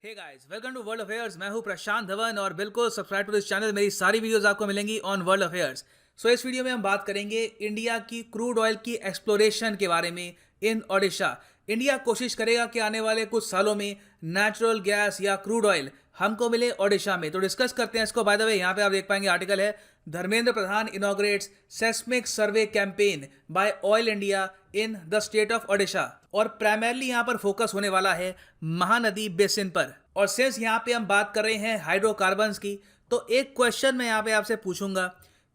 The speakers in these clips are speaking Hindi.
Hey guys, welcome to world affairs. मैं हूं प्रशांत धवन और बिल्कुल सब्सक्राइब टू दिस चैनल। मेरी सारी वीडियोस आपको मिलेंगी ऑन वर्ल्ड अफेयर्स। सो इस वीडियो में हम बात करेंगे इंडिया की क्रूड ऑयल की एक्सप्लोरेशन के बारे में इन ओडिशा। इंडिया कोशिश करेगा कि आने वाले कुछ सालों में नेचुरल गैस या क्रूड ऑयल हमको मिले ओडिशा में। तो डिस्कस करते हैं इसको। बाय द वे, यहाँ पे आप देख पाएंगे आर्टिकल है, Dharmendra Pradhan inaugurates seismic survey campaign by oil India in the state of Odisha. और प्राइमरली यहाँ पर फोकस होने वाला है महानदी बेसिन पर। और सिंस यहाँ पे हम बात कर रहे हैं हाइड्रोकार्बन्स की, तो एक क्वेश्चन मैं यहाँ पे आपसे पूछूंगा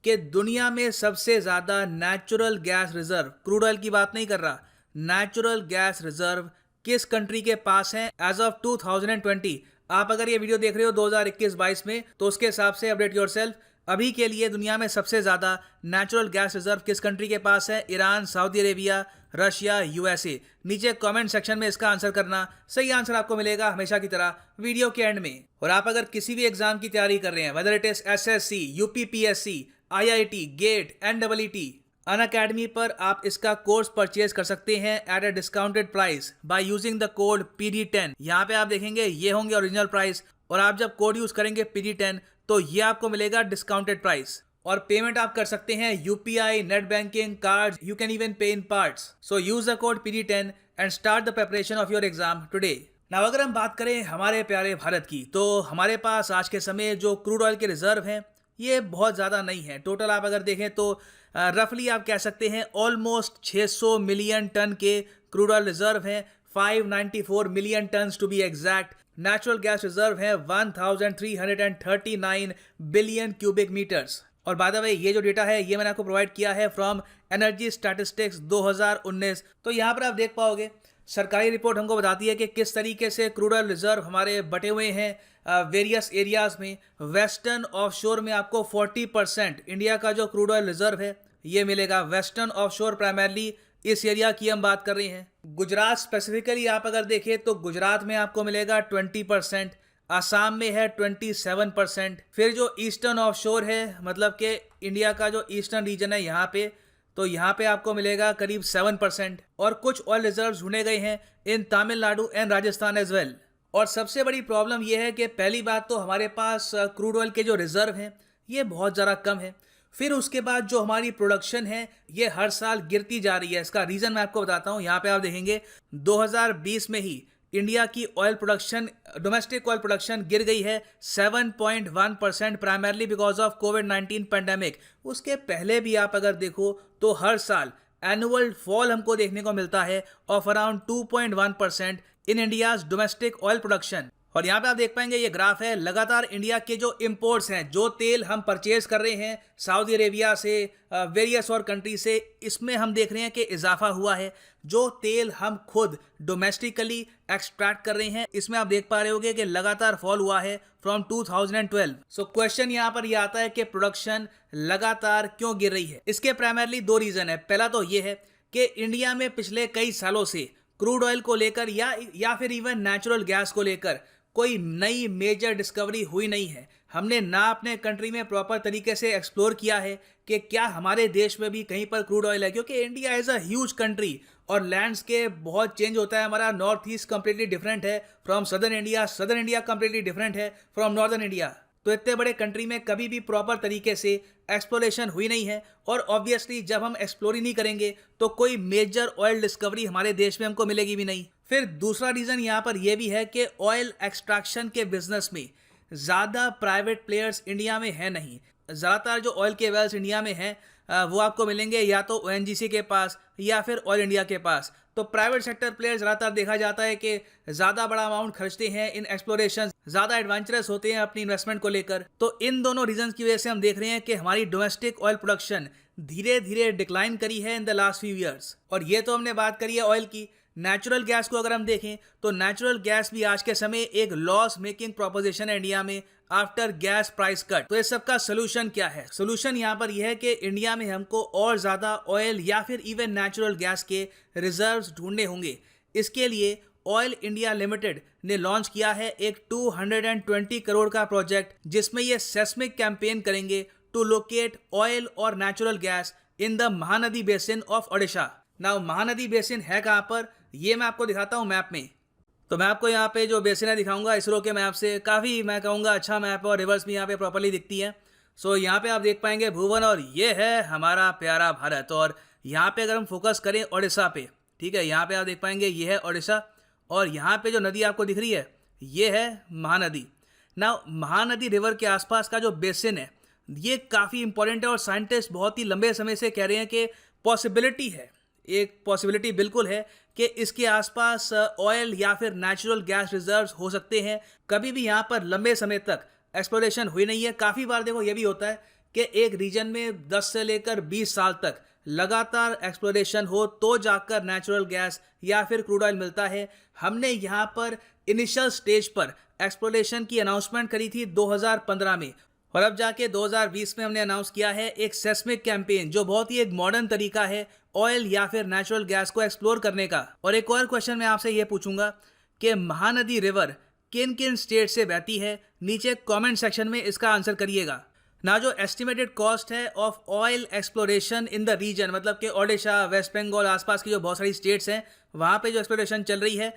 कि दुनिया में सबसे ज्यादा natural gas reserve, crude oil की बात नहीं कर रहा, नेचुरल गैस रिजर्व किस कंट्री के पास है एज ऑफ 2020। आप अगर ये वीडियो देख रहे हो 2021-22 में, तो उसके हिसाब से अपडेट योरसेल्फ। अभी के लिए दुनिया में सबसे ज्यादा नेचुरल गैस रिजर्व किस कंट्री के पास है? Iran, Saudi Arabia, Russia, USA. नीचे कमेंट सेक्शन में इसका आंसर करना। सही आंसर आपको मिलेगा हमेशा की तरह वीडियो के एंड में। और आप अगर किसी भी एग्जाम की तैयारी कर रहे हैं, whether it is SSC, UPPSC, IIT, GATE, NWT, Unacademy पर आप इसका कोर्स परचेज कर सकते हैं at a discounted price by using the code PD10। यहाँ पे आप देखेंगे ये होंगे ओरिजिनल प्राइस, और आप जब कोड यूज करेंगे PD10 तो ये आपको मिलेगा डिस्काउंटेड प्राइस। और पेमेंट आप कर सकते हैं UPI, net banking, card, you can even pay in parts. So use the code PD10 and start the preparation of your exam today. Now अगर हम बात करें हमारे प्यारे भारत की, तो हमारे पास आज के समय जो क्रूड ऑयल के रिजर्व हैं ये बहुत ज़्यादा नहीं है। टोटल आप अगर देखें तो रफली आप कह सकते हैं ऑलमोस्ट 600 मिलियन टन के क्रूड ऑयल रिजर्व हैं, 594 million tonne to be exact. Natural gas reserve है 1339 बिलियन क्यूबिक मीटर्स। और बाय द वे, ये जो डेटा है ये मैंने आपको प्रोवाइड किया है फ्रॉम एनर्जी स्टैटिस्टिक्स 2019। तो यहाँ पर आप देख पाओगे सरकारी रिपोर्ट हमको बताती है कि किस तरीके से क्रूड ऑयल रिजर्व हमारे बटे हुए हैं वेरियस एरियाज में। वेस्टर्न ऑफशोर में आपको 40% इंडिया का जो क्रूड ऑयल रिजर्व है ये मिलेगा। वेस्टर्न ऑफशोर प्राइमरली इस एरिया की हम बात कर रहे हैं। गुजरात स्पेसिफिकली आप अगर देखें तो गुजरात में आपको मिलेगा 20%, आसाम में है 27%। फिर जो ईस्टर्न ऑफशोर है, मतलब कि इंडिया का जो ईस्टर्न रीजन है यहाँ पे, तो यहाँ पे आपको मिलेगा करीब 7%। और कुछ ऑयल रिजर्व ढूंढे गए हैं in Tamil Nadu and Rajasthan as well. और सबसे बड़ी प्रॉब्लम यह है कि पहली बात तो हमारे पास क्रूड ऑयल के जो रिजर्व हैं ये बहुत ज़्यादा कम है। फिर उसके बाद जो हमारी प्रोडक्शन है ये हर साल गिरती जा रही है। इसका रीज़न मैं आपको बताता हूँ। यहाँ पे आप देखेंगे 2020 में ही इंडिया की oil production, domestic oil production गिर गई है 7.1%, primarily because of covid pandemic. उसके पहले भी आप अगर देखो तो हर साल एनुअल फॉल हमको देखने को मिलता है of around 2.1% in India's domestic oil production. और यहाँ पे आप देख पाएंगे ये ग्राफ है, लगातार इंडिया के जो इंपोर्ट्स हैं, जो तेल हम परचेज कर रहे हैं सऊदी अरेबिया से, वेरियस और कंट्री से, इसमें हम देख रहे हैं कि इजाफा हुआ है। जो तेल हम खुद डोमेस्टिकली एक्सट्रैक्ट कर रहे हैं इसमें आप देख पा रहे होंगे कि लगातार फॉल हुआ है फ्रॉम 2012। सो क्वेश्चन यहाँ पर यह आता है कि प्रोडक्शन लगातार क्यों गिर रही है? इसके प्राइमरली दो रीजन है। पहला तो ये है कि इंडिया में पिछले कई सालों से क्रूड ऑयल को लेकर या फिर इवन नेचुरल गैस को लेकर कोई नई मेजर डिस्कवरी हुई नहीं है। हमने ना अपने कंट्री में प्रॉपर तरीके से एक्सप्लोर किया है कि क्या हमारे देश में भी कहीं पर क्रूड ऑयल है, क्योंकि India is a huge country और लैंडस्केप बहुत चेंज होता है। हमारा नॉर्थ ईस्ट कंप्लीटली डिफरेंट है from southern India completely different है फ्रॉम नॉर्दर्न इंडिया। तो इतने बड़े कंट्री में कभी भी प्रॉपर तरीके से एक्सप्लोरेशन हुई नहीं है। और ऑब्वियसली जब हम एक्सप्लोर ही नहीं करेंगे तो कोई मेजर ऑयल डिस्कवरी हमारे देश में हमको मिलेगी भी नहीं। फिर दूसरा रीज़न यहाँ पर यह भी है कि ऑयल एक्सट्रैक्शन के बिजनेस में ज़्यादा प्राइवेट प्लेयर्स इंडिया में है नहीं। ज़्यादातर जो ऑयल के वेल्स इंडिया में हैं वो आपको मिलेंगे या तो ONGC के पास या फिर ऑयल इंडिया के पास। तो प्राइवेट सेक्टर प्लेयर्स ज़्यादातर देखा जाता है कि ज़्यादा बड़ा अमाउंट खर्चते हैं इन एक्सप्लोरेशन, ज़्यादा एडवेंचरस होते हैं अपनी इन्वेस्टमेंट को लेकर। तो इन दोनों रीजंस की वजह से हम देख रहे हैं कि हमारी डोमेस्टिक ऑयल प्रोडक्शन धीरे धीरे डिक्लाइन करी है in the last few years. और ये तो हमने बात करी है ऑयल की। नेचुरल गैस को अगर हम देखें तो नेचुरल गैस भी आज के समय एक लॉस मेकिंग प्रोपोजिशन है इंडिया में आफ्टर गैस प्राइस कट। तो इस सब का सोल्यूशन क्या है? सोल्यूशन यहाँ पर यह है कि इंडिया में हमको और ज़्यादा ऑयल या फिर इवन नेचुरल गैस के रिजर्व्स ढूंढने होंगे। इसके लिए ऑयल इंडिया लिमिटेड ने लॉन्च किया है एक 220 करोड़ का प्रोजेक्ट, जिसमें ये सेस्मिक कैंपेन करेंगे टू लोकेट ऑयल और natural gas in the Mahanadi basin of Odisha. Now Mahanadi basin है कहाँ पर, ये मैं आपको दिखाता हूँ मैप में। तो मैं आपको यहाँ पे जो बेसिन है दिखाऊंगा इसरो के मैप से, काफ़ी मैं कहूँगा अच्छा मैप है और रिवर्स भी यहाँ पे प्रॉपर्ली दिखती है। सो यहाँ पे आप देख पाएंगे भुवन, और ये है हमारा प्यारा भारत। और यहाँ पे अगर हम फोकस करें उड़ीसा पे, ठीक है, यहाँ पे आप देख पाएंगे ये है उड़ीसा, और यहाँ पे जो नदी आपको दिख रही है ये है महानदी। ना महानदी रिवर के आसपास का जो बेसिन है ये काफ़ी इंपॉर्टेंट है, और साइंटिस्ट बहुत ही लंबे समय से कह रहे हैं कि पॉसिबिलिटी है, एक पॉसिबिलिटी बिल्कुल है कि इसके आसपास ऑयल या फिर नेचुरल गैस रिजर्व्स हो सकते हैं। कभी भी यहाँ पर लंबे समय तक एक्सप्लोरेशन हुई नहीं है। काफ़ी बार देखो ये भी होता है कि एक रीजन में 10 से लेकर 20 साल तक लगातार एक्सप्लोरेशन हो तो जाकर नेचुरल गैस या फिर क्रूड ऑयल मिलता है। हमने यहाँ पर इनिशियल स्टेज पर एक्सप्लोरेशन की अनाउंसमेंट करी थी 2015 में, और अब जाके 2020 में हमने अनाउंस किया है एक सेस्मिक कैंपेन, जो बहुत ही एक मॉडर्न तरीका है ऑयल या फिर नेचुरल गैस को एक्सप्लोर करने का। और एक और क्वेश्चन मैं आपसे ये पूछूंगा कि महानदी रिवर किन किन स्टेट से बहती है, नीचे कमेंट सेक्शन में इसका आंसर करिएगा। ना जो एस्टिमेटेड कॉस्ट है of oil exploration in the region, मतलब कि ओडिशा, वेस्ट बंगाल, आसपास की जो बहुत सारी स्टेट्स हैं वहाँ पे जो एक्सप्लोरेशन चल रही है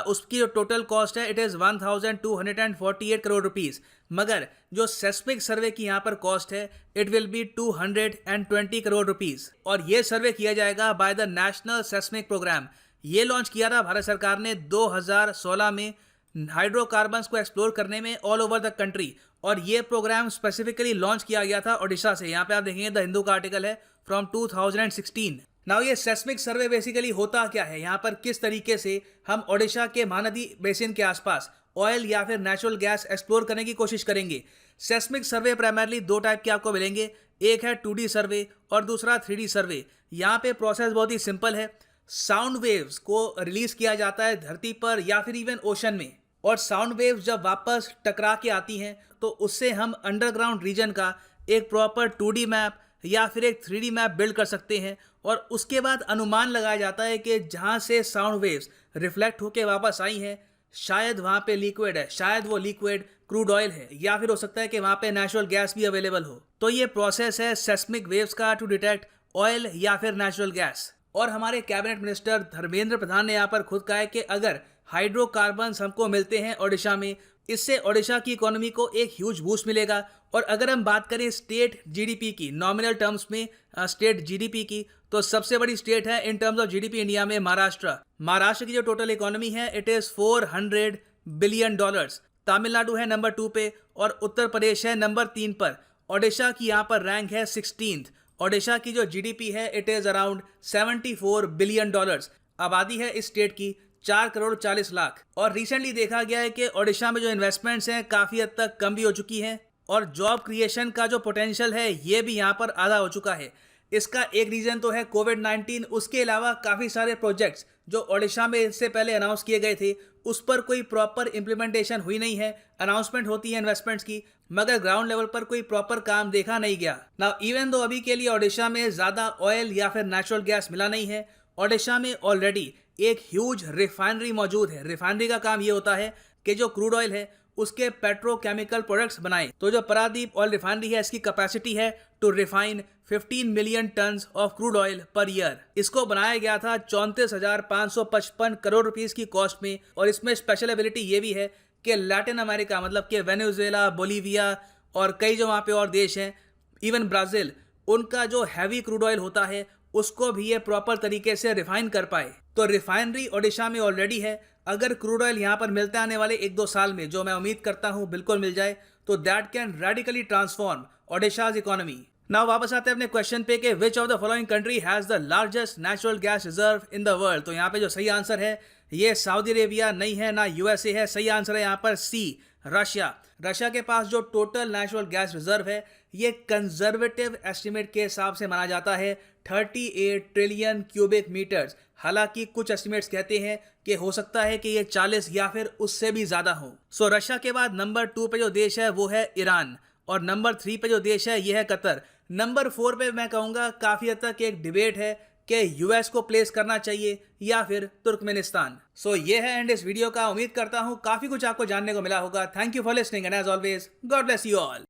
उसकी जो टोटल कॉस्ट है इट इज़ 1248 करोड़ रुपीज़। मगर जो सेस्मिक सर्वे की यहाँ पर कॉस्ट है it will be 220 crore rupees, और ये सर्वे किया जाएगा by the national seismic programme. ये लॉन्च किया था भारत सरकार ने 2016 में हाइड्रोकार्बन्स को एक्सप्लोर करने में ऑल ओवर द कंट्री, और ये प्रोग्राम स्पेसिफिकली लॉन्च किया गया था ओडिशा से। यहाँ पे आप देखेंगे द हिंदू का आर्टिकल है फ्रॉम 2016। नाउ ये सेस्मिक सर्वे बेसिकली होता क्या है, यहाँ पर किस तरीके से हम ओडिशा के महानदी बेसिन के आसपास ऑयल या फिर नेचुरल गैस एक्सप्लोर करने की कोशिश करेंगे। सेस्मिक सर्वे प्राइमरली दो टाइप के आपको मिलेंगे, एक है 2D सर्वे और दूसरा 3D सर्वे। यहाँ पे प्रोसेस बहुत ही सिंपल है। साउंड वेव्स को रिलीज किया जाता है धरती पर या फिर इवन ओशन में, और साउंड वेव्स जब वापस टकरा के आती हैं तो उससे हम अंडरग्राउंड रीजन का एक प्रॉपर 2D मैप या फिर एक 3D मैप बिल्ड कर सकते हैं। और उसके बाद अनुमान लगाया जाता है कि जहाँ से साउंड वेव्स रिफ्लेक्ट होके वापस आई हैं शायद वहाँ पे लिक्विड है, शायद वो लिक्विड क्रूड ऑयल है, या फिर हो सकता है कि वहाँ पे नेचुरल गैस भी अवेलेबल हो। तो ये प्रोसेस है सेस्मिक वेव्स का टू डिटेक्ट ऑयल या फिर नेचुरल गैस। और हमारे कैबिनेट मिनिस्टर धर्मेंद्र प्रधान ने यहाँ पर खुद कहा है कि अगर हाइड्रोकार्बन्स हमको मिलते हैं ओडिशा में, इससे ओडिशा की इकोनॉमी को एक ह्यूज बूस्ट मिलेगा। और अगर हम बात करें स्टेट जीडीपी की, नॉमिनल टर्म्स में स्टेट जीडीपी की, तो सबसे बड़ी स्टेट है in terms of GDP India में महाराष्ट्र। महाराष्ट्र की जो टोटल इकोनॉमी है इट इज़ $400 बिलियन। तमिलनाडु है नंबर 2 पे और उत्तर प्रदेश है नंबर 3 पर। ओडिशा की यहाँ पर रैंक है 16th। ओडिशा की जो जीडीपी है इट इज़ अराउंड $74 बिलियन। आबादी है इस स्टेट की 4 करोड़ 40 लाख। और रिसेंटली देखा गया है कि ओडिशा में जो इन्वेस्टमेंट्स हैं काफ़ी हद तक कम भी हो चुकी हैं, और जॉब क्रिएशन का जो पोटेंशियल है ये भी यहाँ पर आधा हो चुका है। इसका एक रीज़न तो है कोविड-19, उसके अलावा काफ़ी सारे प्रोजेक्ट्स जो ओडिशा में इससे पहले अनाउंस किए गए थे उस पर कोई प्रॉपर इम्प्लीमेंटेशन हुई नहीं है। अनाउंसमेंट होती है इन्वेस्टमेंट्स की, मगर ग्राउंड लेवल पर कोई प्रॉपर काम देखा नहीं गया। नाउ इवन दो अभी के लिए ओडिशा में ज़्यादा ऑयल या फिर नेचुरल गैस मिला नहीं है, ओडिशा में ऑलरेडी एक ह्यूज रिफाइनरी मौजूद है। रिफाइनरी का काम ये होता है कि जो क्रूड ऑयल है उसके पेट्रोकेमिकल प्रोडक्ट्स बनाएं। तो जो पारादीप ऑयल रिफाइनरी है इसकी कैपेसिटी है to refine 15 million tonnes of crude oil per year. इसको बनाया गया था 34,555 करोड़ रुपीस की कॉस्ट में। और इसमें स्पेशल एबिलिटी ये भी है कि लैटिन अमेरिका, मतलब कि वेनेजुएला, बोलीविया और कई जो वहाँ पे और देश हैं, इवन ब्राज़ील, उनका जो हैवी क्रूड ऑयल होता है उसको भी ये प्रॉपर तरीके से रिफाइन कर पाए। तो रिफाइनरी ओडिशा में ऑलरेडी है। अगर क्रूड ऑयल यहाँ पर मिलता आने वाले 1-2 साल में, जो मैं उम्मीद करता हूँ बिल्कुल मिल जाए, तो that can radically transform Odisha's economy. Now वापस आते हैं अपने क्वेश्चन पे कि which of the following country has the largest natural gas reserve in the world. तो यहाँ पे जो सही आंसर है ये सऊदी अरेबिया नहीं है, ना यूएसए है। सही आंसर है यहाँ पर सी, रशिया। रशिया के पास जो टोटल नेचुरल गैस रिजर्व है ये कंजर्वेटिव एस्टिमेट के हिसाब से माना जाता है 38 ट्रिलियन क्यूबिक मीटर्स। हालांकि कुछ एस्टिमेट्स कहते हैं कि हो सकता है कि ये 40 या फिर उससे भी ज़्यादा हो। सो रशिया के बाद नंबर 2 पे जो देश है वो है ईरान, और नंबर 3 पे जो देश है ये है कतर। नंबर 4 पे मैं कहूँगा काफ़ी हद तक एक डिबेट है कि यूएस को प्लेस करना चाहिए या फिर तुर्कमेनिस्तान। सो ये है एंड इस वीडियो का। उम्मीद करता हूँ काफ़ी कुछ आपको जानने को मिला होगा। Thank you for listening and as always God bless you all.